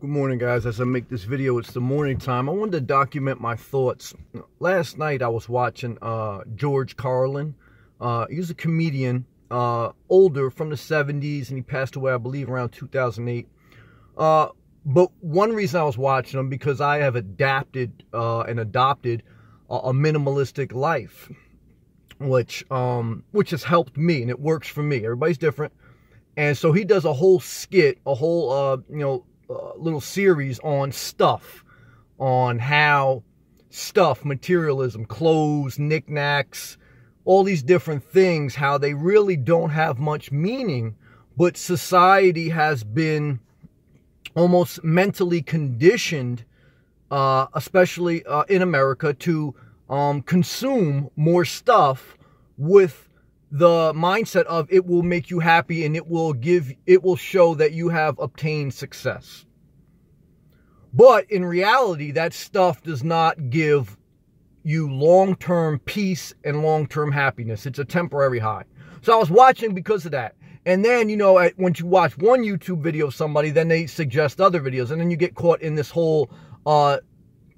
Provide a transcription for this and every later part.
Good morning, guys. As I make this video, it's the morning time. I wanted to document my thoughts. Last night, I was watching George Carlin. He's a comedian, older, from the 70s, and he passed away, I believe, around 2008. But one reason I was watching him, because I have adapted and adopted a minimalistic life, which has helped me, and it works for me. Everybody's different. And so he does a whole skit, a whole, little series on stuff, on how stuff, materialism, clothes, knickknacks, all these different things, how they really don't have much meaning, but society has been almost mentally conditioned, especially in America, to consume more stuff with the mindset of it will make you happy and it will show that you have obtained success. But in reality, that stuff does not give you long-term peace and long-term happiness. It's a temporary high. So I was watching because of that. And then, once you watch one YouTube video of somebody, then they suggest other videos. And then you get caught in this whole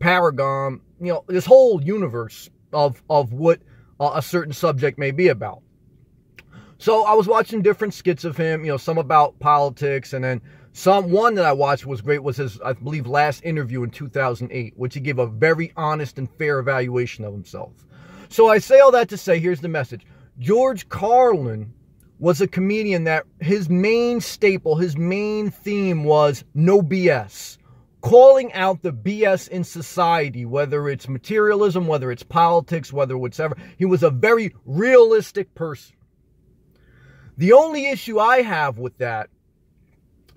paragon, this whole universe of what a certain subject may be about. So I was watching different skits of him, some about politics, and then one that I watched was great, was his, I believe, last interview in 2008, which he gave a very honest and fair evaluation of himself. So I say all that to say, here's the message. George Carlin was a comedian that his main staple, his main theme was no BS. Calling out the BS in society, whether it's materialism, whether it's politics, whether it's whatever. He was a very realistic person. The only issue I have with that,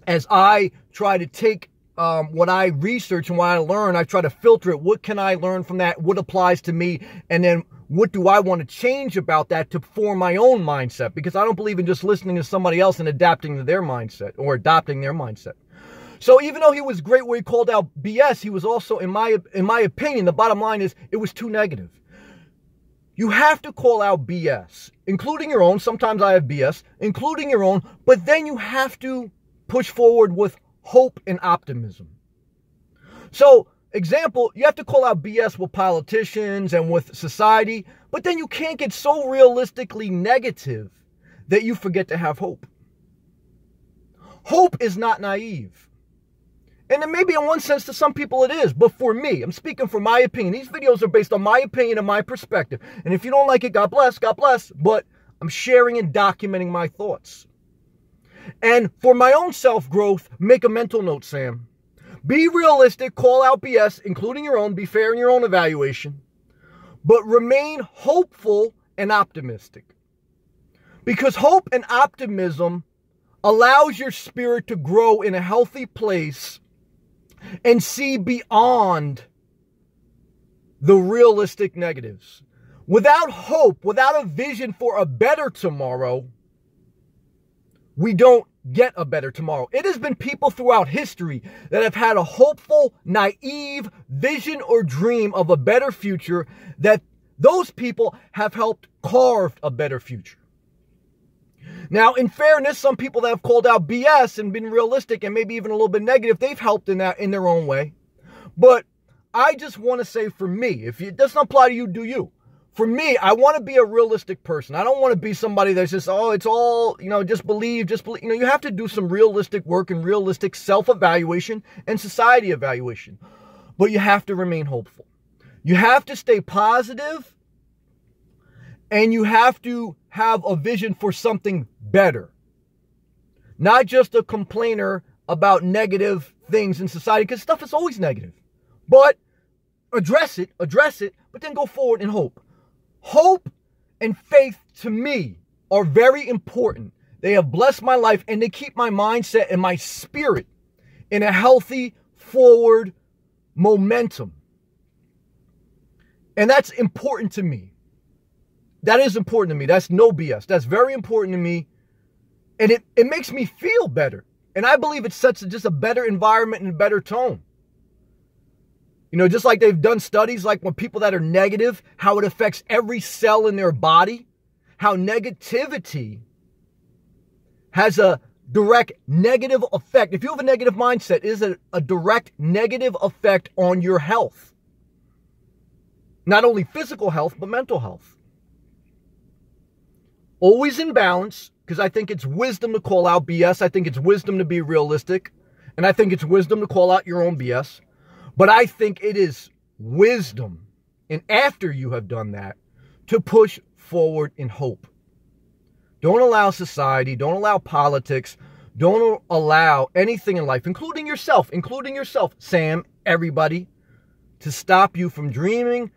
as I try to take what I research and what I learn, I try to filter it. What can I learn from that? What applies to me? And then what do I want to change about that to form my own mindset? Because I don't believe in just listening to somebody else and adapting to their mindset or adopting their mindset. So even though he was great where he called out BS, he was also, in my opinion, the bottom line is it was too negative. You have to call out BS, including your own. Sometimes I have BS, including your own. But then you have to push forward with hope and optimism. So, example, you have to call out BS with politicians and with society. But then you can't get so realistically negative that you forget to have hope. Hope is not naive. And then maybe in one sense to some people it is, but for me, I'm speaking from my opinion. These videos are based on my opinion and my perspective. And if you don't like it, God bless, but I'm sharing and documenting my thoughts. And for my own self-growth, make a mental note, Sam. Be realistic, call out BS, including your own, be fair in your own evaluation, but remain hopeful and optimistic. Because hope and optimism allows your spirit to grow in a healthy place and see beyond the realistic negatives. Without hope, without a vision for a better tomorrow, we don't get a better tomorrow. It has been people throughout history that have had a hopeful, naive vision or dream of a better future, that those people have helped carve a better future. Now, in fairness, some people that have called out BS and been realistic and maybe even a little bit negative, they've helped in that in their own way. But I just want to say, for me, if it doesn't apply to you, do you. For me, I want to be a realistic person. I don't want to be somebody that's just, it's all, just believe. You have to do some realistic work and realistic self-evaluation and society evaluation. But you have to remain hopeful. You have to stay positive, and you have to have a vision for something better. Not just a complainer about negative things in society, because stuff is always negative. But address it, but then go forward in hope. Hope and faith, to me, are very important. They have blessed my life, and they keep my mindset and my spirit in a healthy, forward momentum. And that's important to me. That is important to me. That's no BS. That's very important to me. And it makes me feel better. And I believe it sets just a better environment and a better tone. Just like they've done studies, like when people that are negative, how it affects every cell in their body, how negativity has a direct negative effect. If you have a negative mindset, it is a direct negative effect on your health. Not only physical health, but mental health. Always in balance, because I think it's wisdom to call out BS. I think it's wisdom to be realistic. And I think it's wisdom to call out your own BS. But I think it is wisdom, and after you have done that, to push forward in hope. Don't allow society, don't allow politics, don't allow anything in life, including yourself, Sam, everybody, to stop you from dreaming,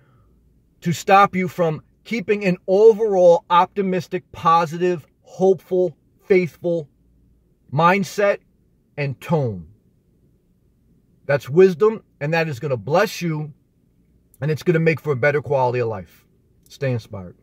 to stop you from keeping an overall optimistic, positive, hopeful, faithful mindset and tone. That's wisdom, and that is going to bless you, and it's going to make for a better quality of life. Stay inspired.